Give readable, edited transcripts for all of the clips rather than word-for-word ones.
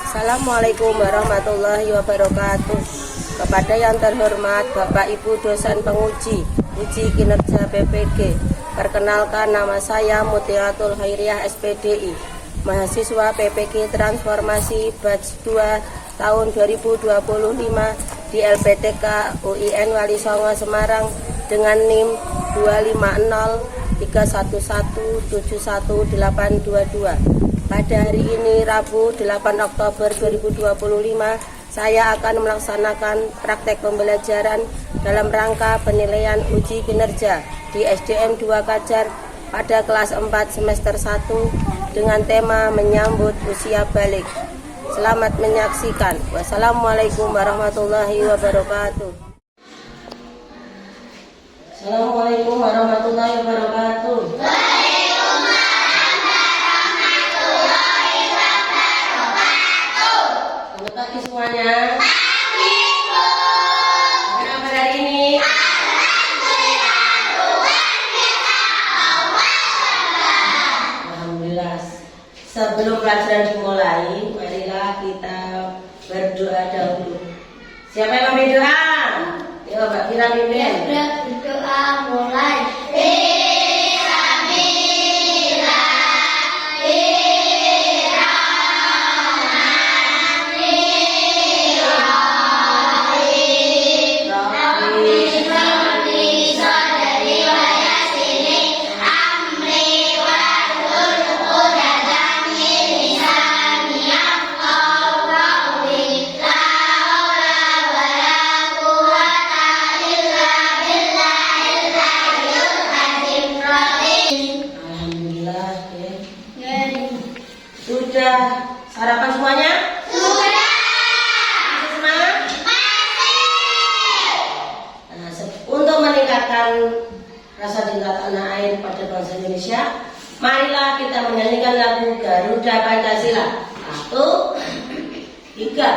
Assalamualaikum warahmatullahi wabarakatuh. Kepada yang terhormat Bapak Ibu dosen penguji uji kinerja PPG, perkenalkan nama saya Mutiatul Khairiyah SPDI, mahasiswa PPG Transformasi Batch 2 tahun 2025 di LPTK UIN Wali Songo Semarang dengan NIM 25031171822. Pada hari ini Rabu 8 Oktober 2025, saya akan melaksanakan praktek pembelajaran dalam rangka penilaian uji kinerja di SDM 2 Kajar pada kelas 4 semester 1 dengan tema menyambut usia balik. Selamat menyaksikan. Wassalamualaikum warahmatullahi wabarakatuh. Assalamualaikum warahmatullahi wabarakatuh. Selamat pagi semuanya. Kabar hari ini? Alhamdulillah. Sebelum pelajaran dimulai, marilah kita berdoa dahulu. Siapa yang mau berdoa? Yuk, Mbak Fira pimpin. Berdoa mulai. Sudah sarapan semuanya? Sudah. Masih semangat? Masih. Untuk meningkatkan rasa cinta tanah air pada bangsa Indonesia, marilah kita menyanyikan lagu Garuda Pancasila. 1, 3.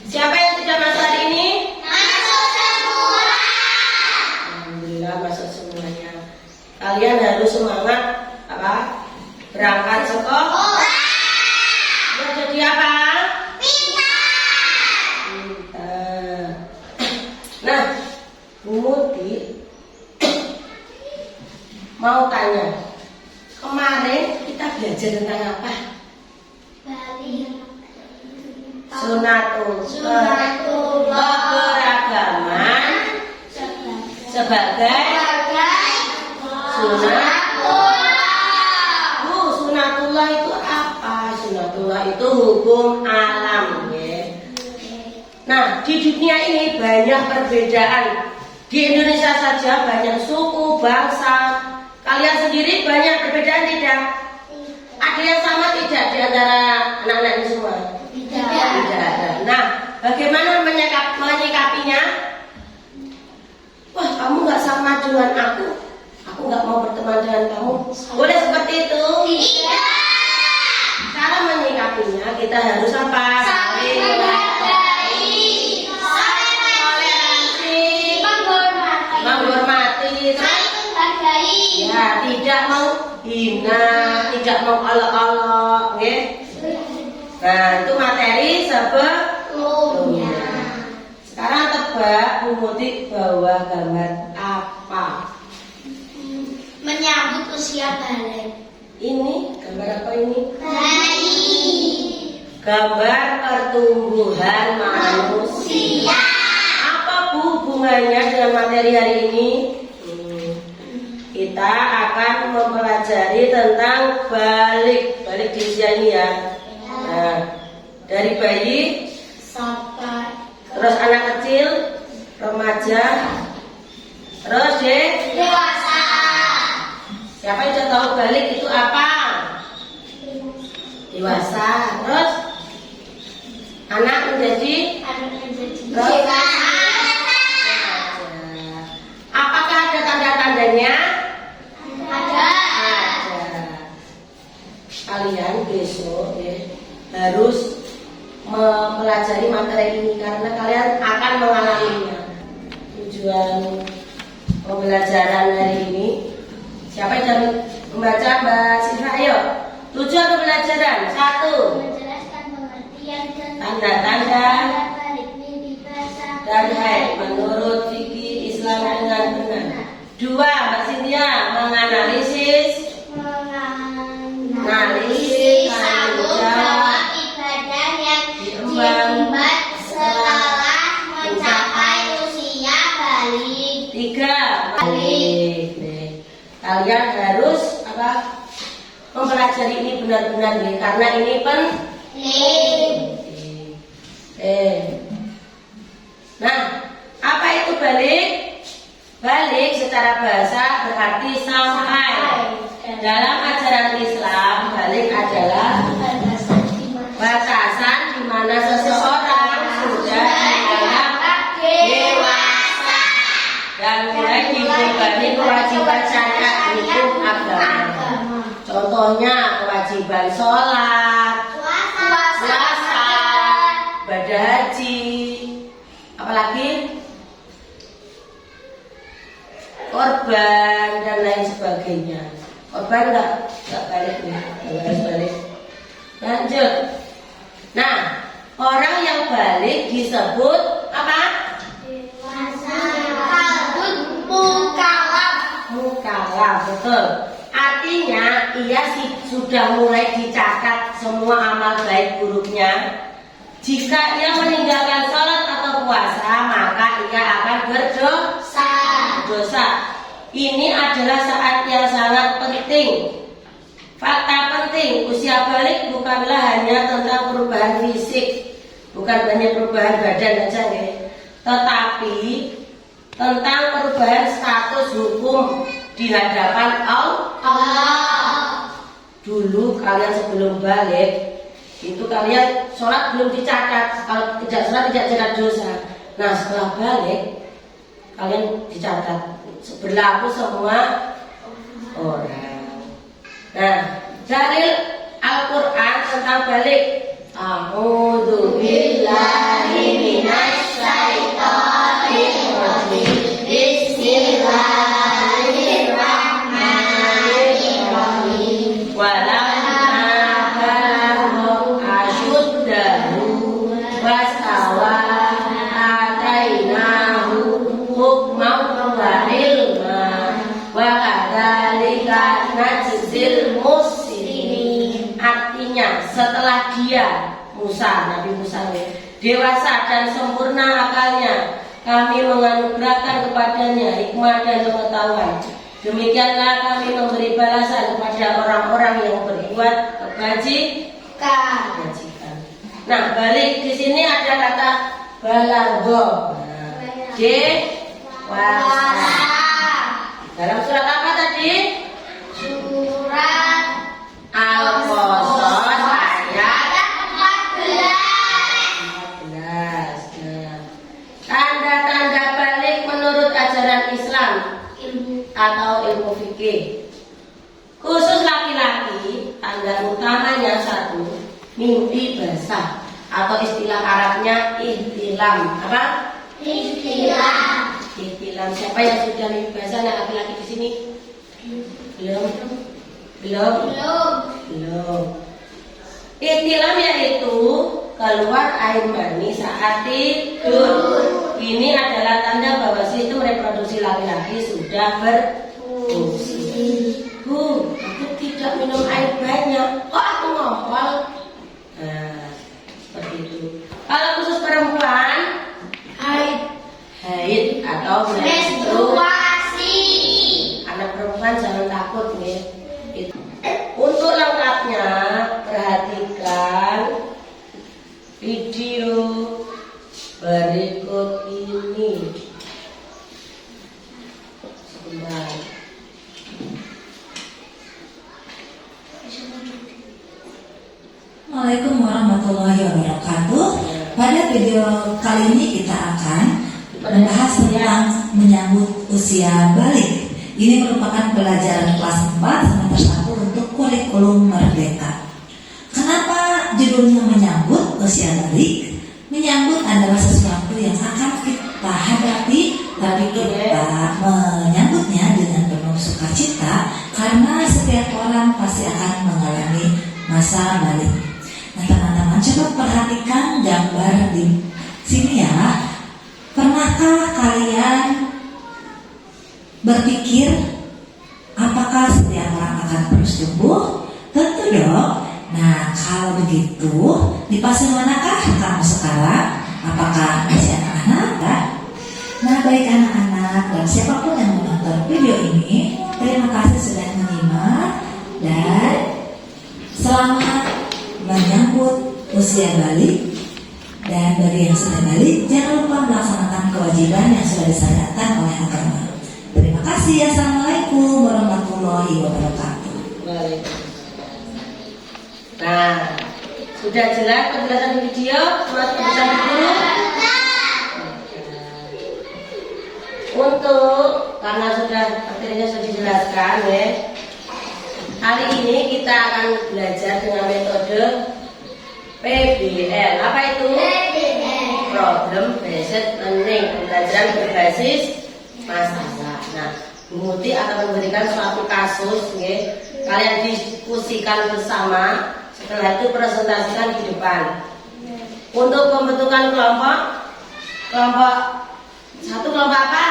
Siapa yang sudah masuk hari ini? Masuk semua. Alhamdulillah masuk semuanya. Kalian harus semangat berangkat sekolah. Mau jadi apa? Pintar. Nah, Bu Muti mau tanya, kemarin kita belajar tentang apa? Sunatullah keberagaman sebagai sunatullah. Sunatullah itu apa? Sunatullah itu hukum alam, ya. Nah, di dunia ini banyak perbedaan. Di Indonesia saja banyak suku, bangsa. Kalian sendiri banyak perbedaan tidak? Ada yang sama tidak di antara anak-anak ini semua? Tidak ada. Nah, bagaimana menyikapinya? Wah, kamu nggak sama dengan aku nggak mau berteman dengan kamu. Boleh seperti itu? Tidak. Cara menyikapinya kita harus apa? Saling menghargai, saling toleransi, menghormati, saling menghargai. Ya, tidak menghina, tidak mengolok-olok, ya. Nah, itu materi sebelumnya. Sekarang tebak Bu Muti bawa gambar apa? Menyambut usia balik. Ini gambar apa ini? Bayi. Gambar pertumbuhan manusia. Apa Bu hubungannya dengan materi hari ini? Kita akan mempelajari tentang balik di usia ini ya. Nah, dari bayi, Sampai terus anak kecil, remaja, terus dewasa. siapa yang sudah tahu balik itu apa? Dewasa. Terus anak menjadi Anak menjadi dewasa. Apakah ada tanda-tandanya? Ada. Ada. Kalian besok ya, harus mempelajari materi ini karena kalian akan mengalaminya. Tujuan pembelajaran hari ini, siapa yang sudah membaca? Mbak Siva, ayo. Tujuan pembelajaran 1. Menjelaskan pengertian dan Tanda-tanda balik mimpi bahasa dan haid menurut fikih Islam dengan benar. 2. Mbak Cynthia menganalisis Analisis tanggung jawab ibadah yang diemban setelah mencapai usia balik. 3. Balik. Nih, kalian harus apa? Mempelajari ini benar-benar nih karena ini Penting. Nah, apa itu balik? Balik secara bahasa berarti sampai. Dalam ajaran Islam, balik adalah batasan di mana seseorang sudah dianggap dewasa dan mulai dibebani kewajiban syariat hukum agama. Contohnya kewajiban sholat, puasa, ibadah haji, apalagi korban dan lain sebagainya. Korban nggak balik nih, nggak harus balik. Lanjut. Nah, orang yang balik disebut apa? Mukallaf, betul. Artinya ia sudah mulai dicatat semua amal baik buruknya. Jika ia meninggalkan sholat atau puasa, maka ia akan berdosa. Ini adalah saat yang sangat penting. Fakta penting, usia balik bukanlah hanya tentang perubahan fisik, bukan hanya perubahan badan saja, ya, tetapi tentang perubahan status hukum di hadapan Allah. Dulu kalian sebelum balik itu kalian sholat belum dicatat, kalau tidak sholat tidak jerat dosa. Nah, setelah balik kalian dicatat berlaku semua orang. Nah, dalil Al-Quran tentang balik. A'udzu billahi minasy syaithanir rajim. Bismillahirrahmanirrahim. Walamma balagha asyuddahu wastawa atainahu hukman wa ilma wa kadzalika najzil muslimin. Artinya setelah dia Nabi Musa dewasa dan sempurna akalnya, kami menganugerahkan kepadanya hikmah dan pengetahuan. Demikianlah kami memberi balasan kepada orang-orang yang berbuat kebajikan. Nah, balik di sini ada kata balagho. Dewasa. Dalam surat apa tadi? Surat Al-Qasas ayat 14. 14. Nah, tanda-tanda balik menurut ajaran Islam atau ilmu fikih. Khusus laki-laki, tanda utamanya 1, mimpi basah atau istilah Arabnya ihtilam. Apa? Ihtilam. Ihtilam. Siapa yang sudah mimpi basah? Yang laki-laki di sini? Belum. Ihtilam yaitu keluar air mani saat tidur. Ini adalah tanda bahwa sistem reproduksi laki-laki sudah berfungsi. Bu, aku tidak minum air banyak. Kok aku ngompol? Nah, seperti itu. Kalau khusus perempuan, haid atau menstruasi. Menstruasi. Anak perempuan jangan takut nih. Untuk lengkapnya perhatikan video berikut ini. Sebentar. Assalamualaikum warahmatullahi wabarakatuh. Pada video kali ini kita akan membahas tentang menyambut usia balik. Ini merupakan pelajaran kelas 4 semester 1 untuk kurikulum merdeka. Kenapa judulnya menyambut usia balik? Menyambut adalah sesuatu yang akan kita hadapi, tapi kita menyambutnya dengan penuh sukacita karena setiap orang pasti akan mengalami masa balik. Nah, teman-teman coba perhatikan gambar di sini ya. Pernahkah kalian berpikir apakah setiap orang akan terus tumbuh? Tentu dong. Nah, kalau begitu, di fase manakah kamu sekarang? Apakah masih anak-anak? Nah, baik anak-anak dan siapapun yang menonton video ini, terima kasih sudah menyimak dan selamat menyambut usia balik. Dan bagi yang sudah balik, jangan lupa melaksanakan kewajiban yang sudah disyariatkan oleh agama. Terima kasih. Assalamualaikum warahmatullahi wabarakatuh. Nah, sudah jelas penjelasan di video, masuk penjelasan dulu. Untuk karena sudah materinya sudah dijelaskan ya. Hari ini kita akan belajar dengan metode PBL. Apa itu? Problem Based Learning, pembelajaran berbasis masalah. Nah, Bu Muti akan memberikan suatu kasus, ya. Kalian diskusikan bersama. Setelah itu presentasikan di depan. Untuk pembentukan kelompok satu kelompok apa?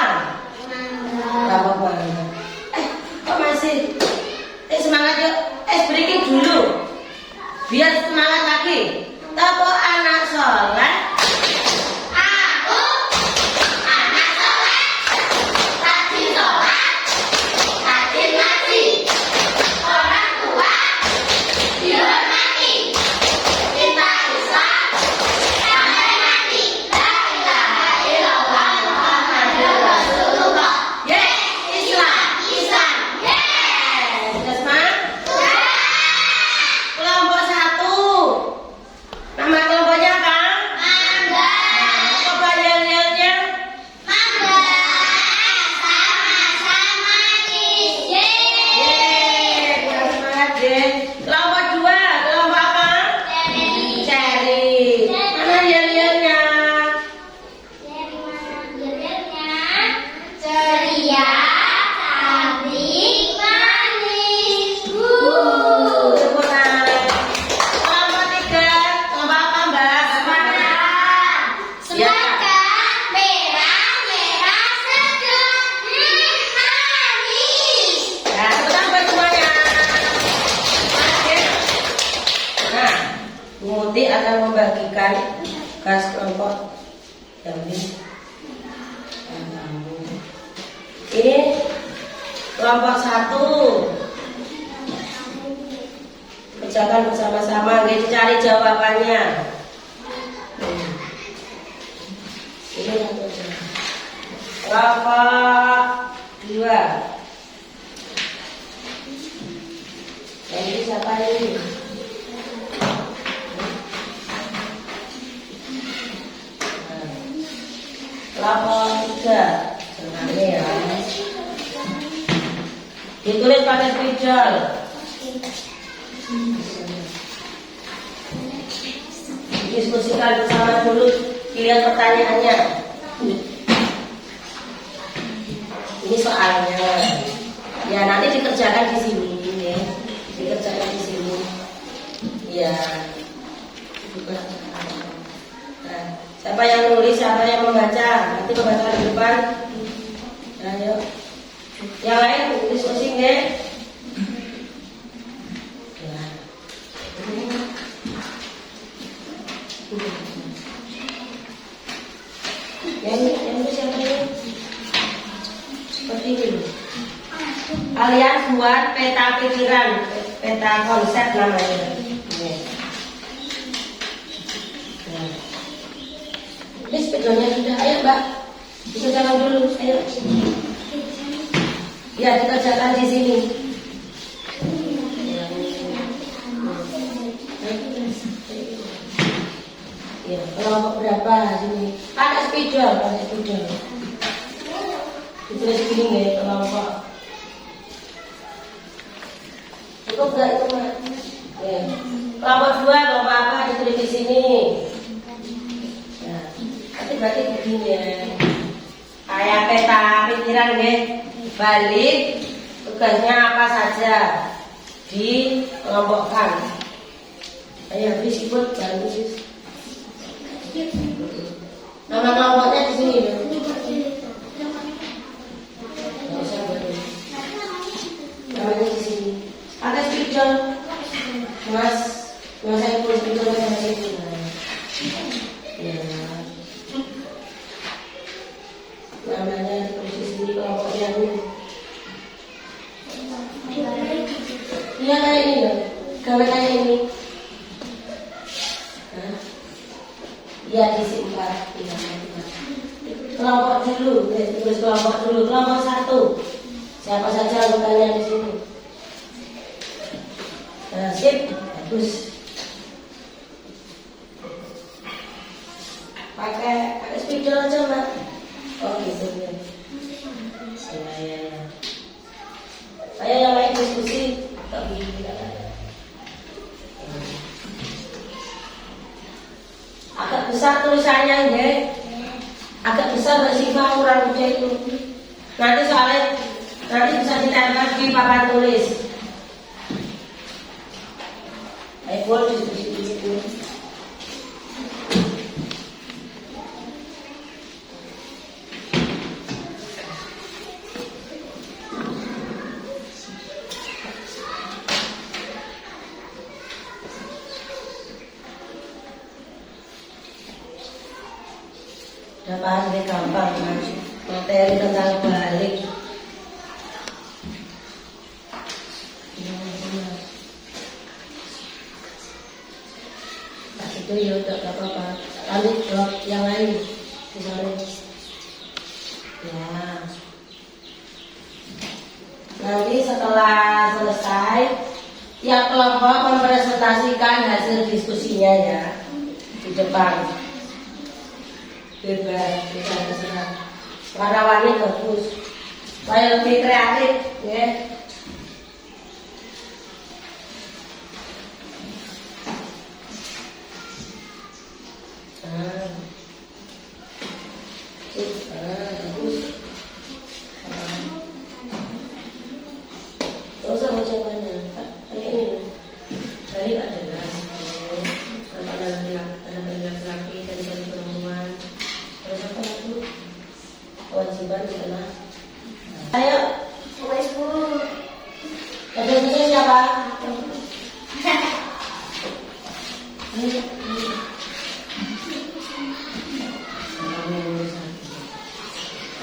Kelompok mana? Kok masih? Semangat yuk. Breaking dulu. Biar semangat lagi. Tepuk anak soleh. Aku anak soleh, rajin sholat, rajin ngaji, orang tua dihormati, cinta Islam sampai mati. La ilaha illallah Muhammadur Rasulullah. Yes, Islam, Islam, sudah semangat? Kelompok satu. Nama kelompoknya apa? mangga, Coba yel-yelnya. mangga, sama-sama nih. Yeay, kurang semangat deh. Kelompok dua, kelompok apa? Cherry. Mana yel-yelnya? Ceria, cantik, manis. Tepuk tangan. Kelompok tiga, kelompok apa Mbak? Semangat, merah, merah, segar, manis. Ya, tepuk tangan buat semuanya. Oke. Nah, Bu Muti akan membagikan tugas kelompok yang ini. Ini kelompok satu. Kerjakan bersama-sama, gitu cari jawabannya. Ini satu aja. Kelompok dua. Yang ini siapa ini? Kelompok tiga. Senangnya ya. Ditulis pakai spidol. Diskusikan bersama dulu pilihan pertanyaannya. Ini soalnya. Ya nanti dikerjakan di sini, ya. Dikerjakan di sini. Ya. Nah, siapa yang nulis, siapa yang membaca? Nanti membaca di depan. Ayo. Yang lain diskusi ya. Yang itu siapa ini? Seperti ini. Kalian buat membuat peta pikiran, peta konsep namanya. Nah. Ini spidolnya sudah, ayo Mbak, dikerjakan dulu, ayo. Ya, dikerjakan di sini. Ya, kelompok berapa sini? Pakai spidol. Ditulis gini ya, kelompok. Cukup nggak itu Mbak? Ya. Kelompok 2, kelompok apa ditulis di sini. Nah, nanti berarti begini ya. Kayak peta pikiran ya. Balik tugasnya apa saja dikelompokkan. Ayo habis ikut, jangan khusus. Nama kelompoknya di sini ya. Nggak usah buat ini. Namanya di sini. Pakai spidol. Mas saya pun spidol sama sini. Ya. Namanya di sini kelompoknya ini. Iya kayak ini loh. Gawe kayak ini. Ya disimpan. Kelompok dulu, tulis kelompok dulu. Kelompok 1. Siapa saja anggotanya di sini? Nah, sip, bagus. Pakai spidol aja Mbak. Oh gitu ya. Ya. Saya yang lain diskusi, tapi tidak ada. Agak besar tulisannya ya. Agak besar bersifat kurang udah itu. Nanti soalnya bisa ditempel di papan tulis. Ayo boleh diskusi di situ. Udah pasti gampang Mas. Materi tentang balik. Nah, itu ya udah gak apa-apa. Lanjut blok yang lain misalnya. Ya. Nanti setelah selesai, tiap kelompok mempresentasikan hasil diskusinya ya di depan. Bebas, bisa terserah. Warna-warni bagus, supaya lebih kreatif, ya. Bagus. Terus sama jawabannya, kayak ini. Tadi Pak jelas, ada laki-laki dan perempuan. Terus apa lagi? Kewajiban adalah. Ayo, Wes Bu. ada siapa?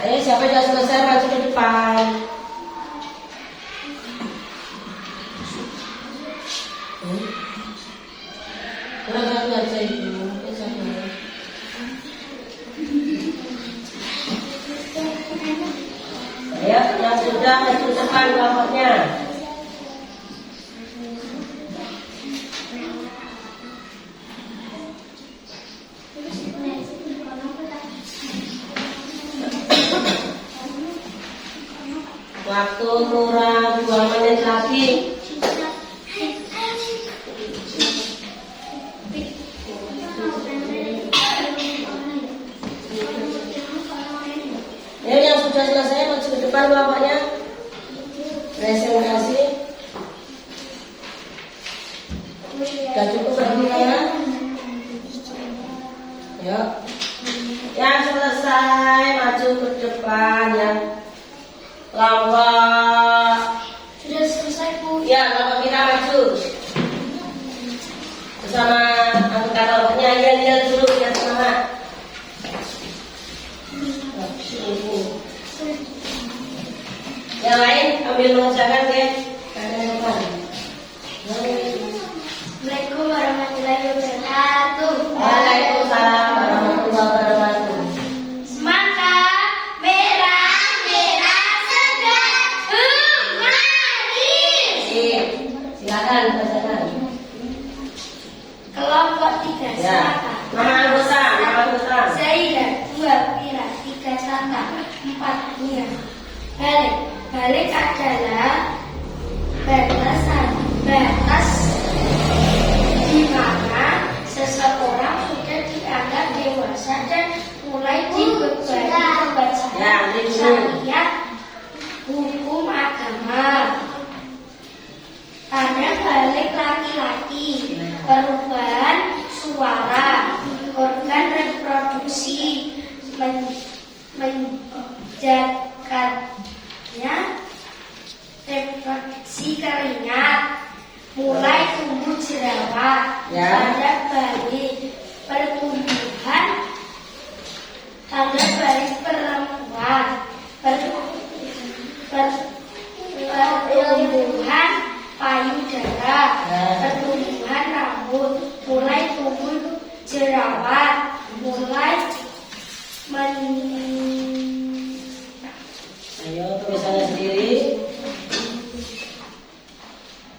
Ayo siapa yang sudah selesai maju ke depan. Kurang satu aja ibu. Ayo yang sudah maju depan kelompoknya. Waktu kurang 2 menit lagi. Ayo yang sudah selesai maju ke depan kelompoknya. Presentasi. Sudah cukup berdiri. Yuk. Yang selesai maju ke depan yang kelompok. Sudah selesai Bu. Ya, kelompok kita maju. Bersama anggota kelompoknya lihat dulu lihat sama. Yang lain ambil mengerjakan ya. bacakan. Assalamualaikum warahmatullahi wabarakatuh. Waalaikumsalam warahmatullahi wabarakatuh. Semangka merah merah segar manis. Sip. Silakan bacakan. Kelompok 3 Ya. Nama anggota. Zaidah 2 Mira 3 Tata 4 Mira. Balik adalah batas di mana seseorang sudah dianggap dewasa dan mulai dibebani kewajiban syariat hukum agama. Tanda balik laki-laki, perubahan suara, organ reproduksi, menjadikannya reproduksi keringat, mulai tumbuh jerawat, Ya. tanda balik pertumbuhan, tanda balik perempuan, pertumbuhan payudara, pertumbuhan rambut, mulai tumbuh jerawat, mulai Ayo tulisannya sendiri.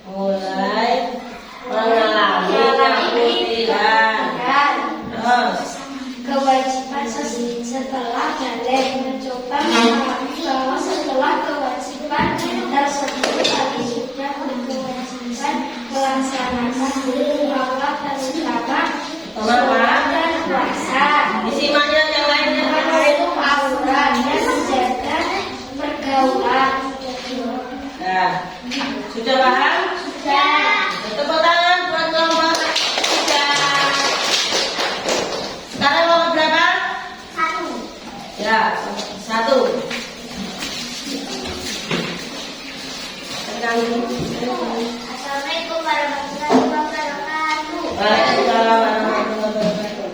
Mulai mengalami pemutihan. Terus. kewajiban setelah balik, mencoba memahami bahwa setelah kewajiban tersebut tadi sudah berkewajiban melaksanakan hukum Allah terutama sholat dan puasa, Disimaknya yang lainnya. menutup aurat dan menjaga pergaulan. Nah, sudah paham? Sudah. Tepuk tangan buat kelompok 3. Sekarang kelompok berapa? 1. Ya, 1. Assalamualaikum warahmatullahi wabarakatuh. Waalaikumsalam warahmatullahi wabarakatuh.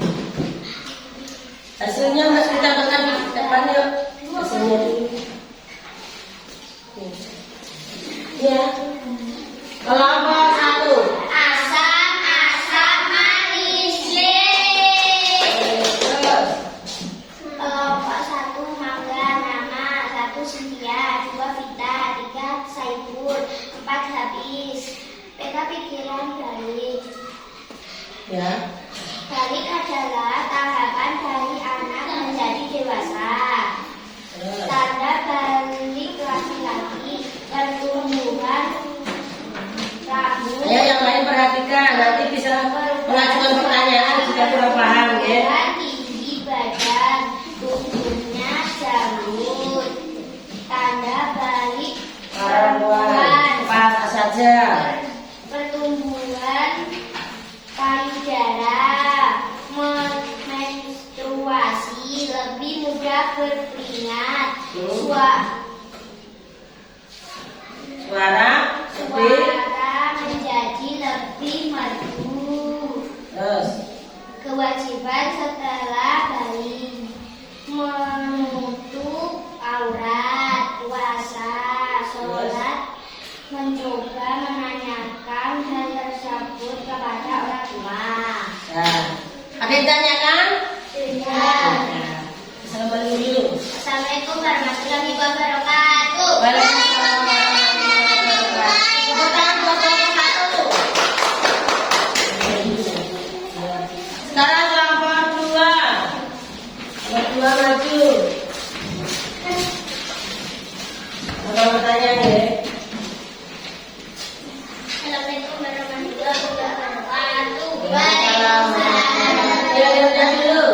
Hasilnya Mas kita tekan di depan yuk. Hasilnya dulu. Ya. Kelompok 1. Asam manis yeay. Terus. Kelompok 1 Mangga Nama 1 Setia 2 Vita 3 Saiful 4 Habis. PK pikiran balik. Ya. Balik adalah tahapan dari anak menjadi dewasa. Terus. Tanda balik laki-laki, pertumbuhan rambut, Ayo yang lain perhatikan, nanti bisa mengajukan pertanyaan jika kurang paham ya. pertumbuhan tinggi badan, tumbuhnya janggut. Tanda balik Perempuan, apa saja. pertumbuhan payudara, menstruasi, lebih mudah berkeringat, Suara lebih. suara menjadi lebih merdu. Terus. Kewajiban setelah balik, menutup aurat, puasa, sholat, mencoba menanyakan hal tersebut kepada orang tua. Nah, ada yang tanyakan? Tidak. Assalamualaikum dulu. Assalamualaikum warahmatullahi wabarakatuh. Waalaikumsalam warahmatullahi wabarakatuh. Tepuk tangan buat kelompok 1. Sekarang kelompok 2. Kelompok 2 maju. Ada pertanyaan ya? Assalamualaikum warahmatullahi wabarakatuh. Ya, ya dulu.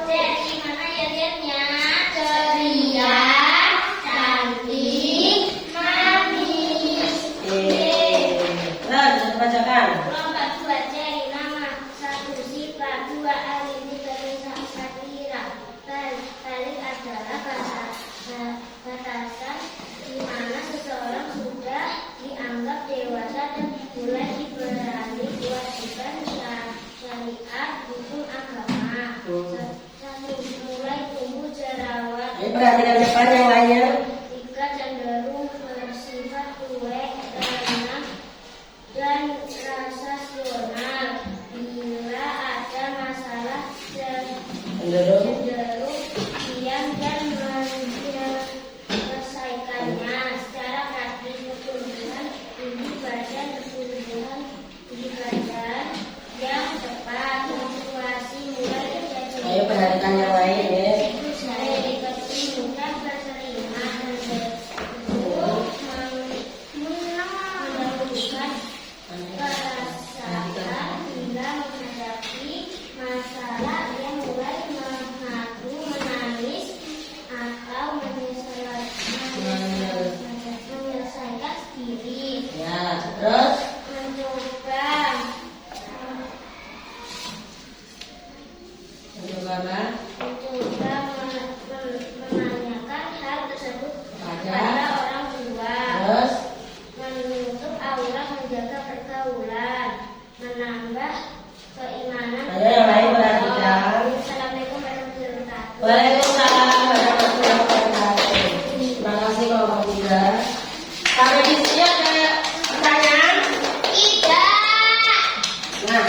Dari mana ya lihatnya? Ceria, cantik, manis. Terus bacakan. Kelompok 2 cari nama 1 sifat 2 alimi berisa 4 kira. Balik adalah batasan di mana seseorang sudah dianggap dewasa dan mulai diberi kewajiban syariat hukum agama. 1 mulai tumbuh jerawat. Ini perhatikan depan yang lainnya. 3 cenderung bersifat cuek karena Ya, terus mencoba apa? menanyakan hal tersebut Pada pada orang tua, terus menutup aurat, menjaga pergaulan, menambah keimanan. Ayo yang lain perhatikan. Assalamualaikum warahmatullahi wabarakatuh. Waalaikumsalam warahmatullahi wabarakatuh. Terima kasih Bapak Bunda. Sampai di sini ada pertanyaan? Tidak. Nah,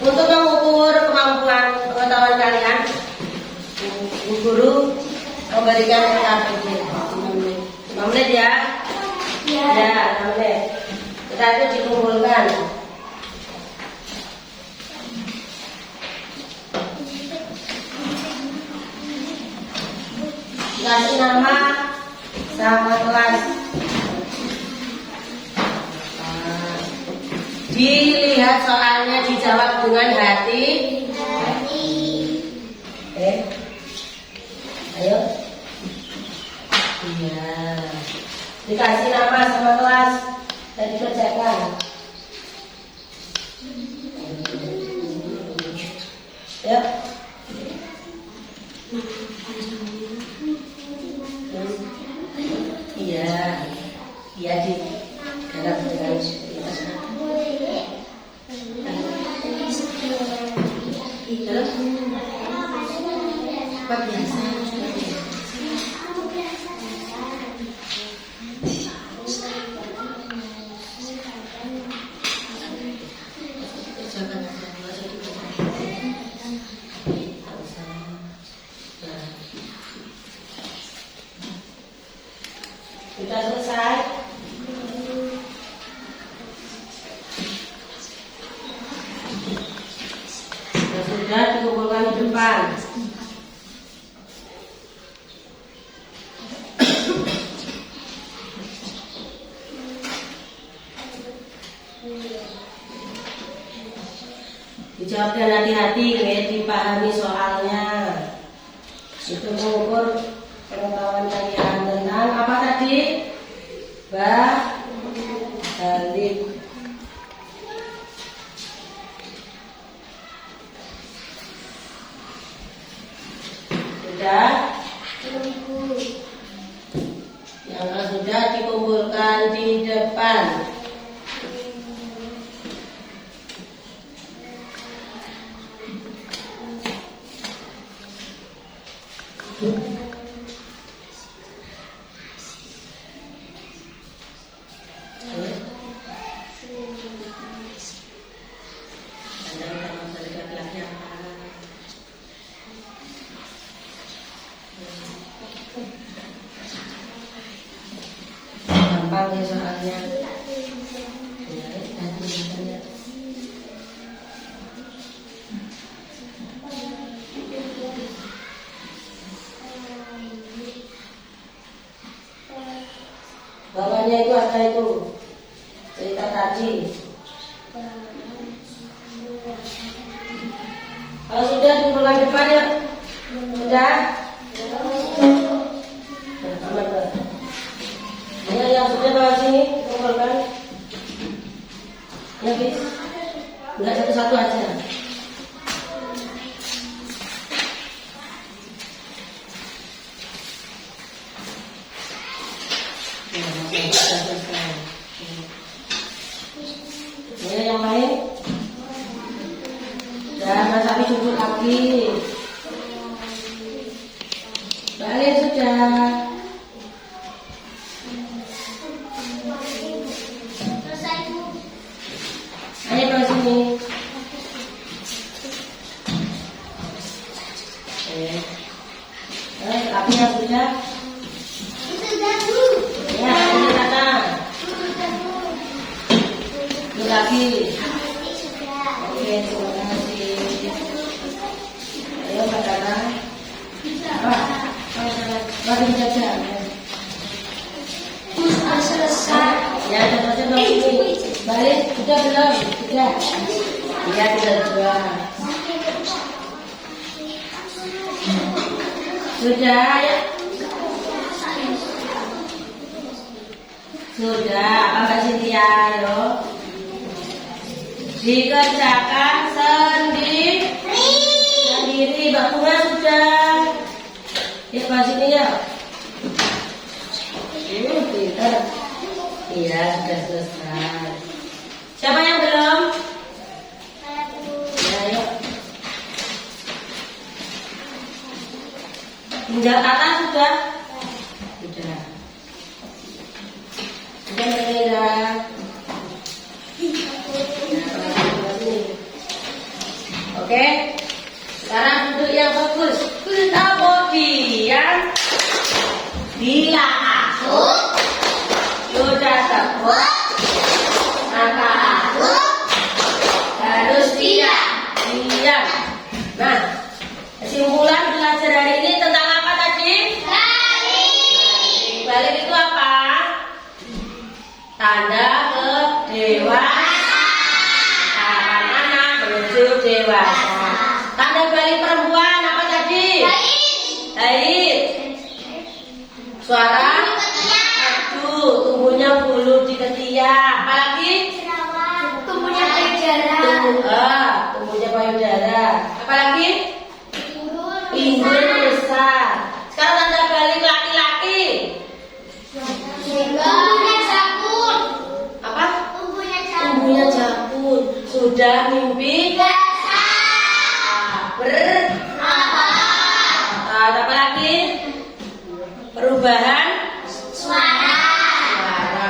untuk mengukur kemampuan pengetahuan kalian, Bu Guru memberikan SKPD 5 menit ya. Ya, 5 menit. Kita itu dikumpulkan. Dikasih nama sama kelas. Dilihat soalnya, dijawab dengan hati. Ayo. Iya. Dikasih nama sama kelas dan dikerjakan. Ya. Iya. Iya di garap dengan terus apa biasa? Sudah selesai? Sudah dikumpulkan di depan. Dijawab dengan hati-hati, dipahami soalnya. Itu mengukur pengetahuan kalian tentang apa tadi? Balik. Sudah? Yang sudah dikumpulkan di depan. Gampang ya soalnya. Bawahnya itu ada itu cerita tadi. Kalau sudah dikumpulkan depan ya. Sudah? Ya, yang sudah bawa sini kumpulkan. Ya, bis. Enggak satu-satu aja. Ya, yang lain. Jangan sampai jemput lagi. Balik sudah. Ayo ke sini. Tapi yang sudah. Ya, ini kata. Ini lagi. Oke, terima kasih. Ayo Pak Tata. Mari saja. Selesai. Ya, selesai dong ini. Balik, sudah belum? Sudah. Iya, sudah dua. Sudah, ya. Sudah, apa Mbak Cynthia? Ayo. Dikerjakan sendiri. Mbak Bunga sudah. Ya, Mbak sini ya. Pintar. Iya, sudah selesai. Siapa yang belum? Ayo. Tinggal kata sudah. Sudah. Sudah Mira. Oke. Sekarang duduk yang bagus. Kita body yang bila aku sudah sebut, maka aku harus diam. Nah, kesimpulan belajar hari ini tentang apa tadi? Balik itu apa? Tanda kedewasaan anak menuju dewasa. Tanda balik perempuan apa tadi? Haid. Suara aduh, tumbuhnya bulu di ketiak. Apalagi? Tumbuhnya payudara. Tumbuhnya payudara. Apalagi? Pinggul besar. Sekarang tanda balik laki-laki. Tumbuhnya jakun. Apa? Tumbuhnya Tumbuhnya jakun. Sudah mimpi? Apa lagi? Perubahan suara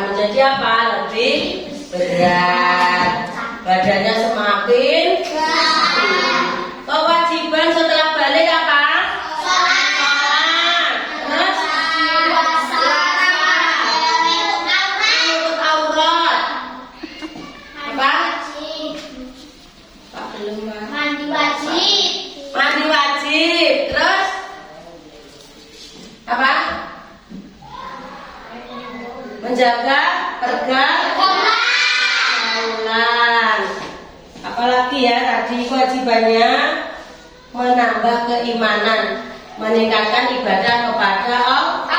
menjadi apa? Lebih berat. Badannya semakin. Kewajiban setelah balik apa? Sholat. Terus? Menutup aurat. Apa? Pak belum Pak. Mandi wajib. Mandi wajib. Terus? Apa? Menjaga pergaulan. Apalagi ya tadi kewajibannya menambah keimanan, meningkatkan ibadah kepada Allah.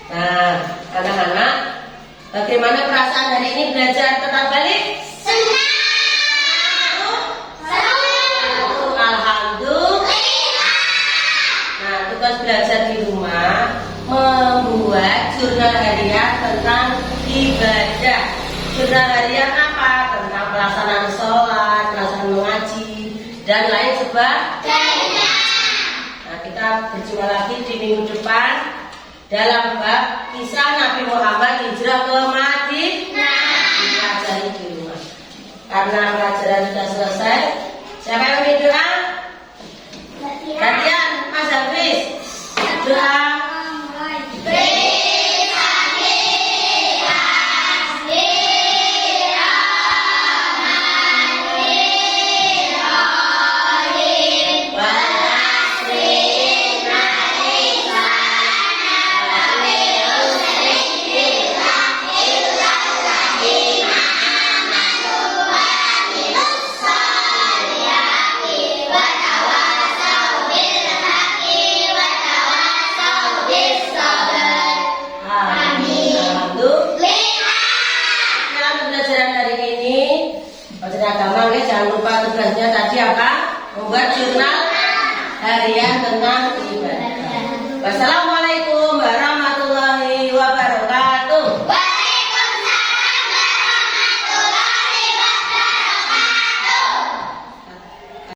Nah, anak-anak, bagaimana perasaan hari ini belajar tentang balik? Senang. Alhamdulillah. Nah, tugas belajar di rumah membuat jurnal harian tentang ibadah. Jurnal harian apa? Tentang pelaksanaan sholat, pelaksanaan mengaji, dan lain sebagainya. Nah, kita berjumpa lagi di minggu depan dalam bab kisah Nabi Muhammad hijrah ke Madinah. Dipelajari di rumah. Karena pelajaran sudah selesai, siapa yang ingin doa? Gantian, Mas Hafiz. Doa. Jangan lupa tugasnya tadi apa? Membuat jurnal harian tentang ibadah. Wassalamualaikum.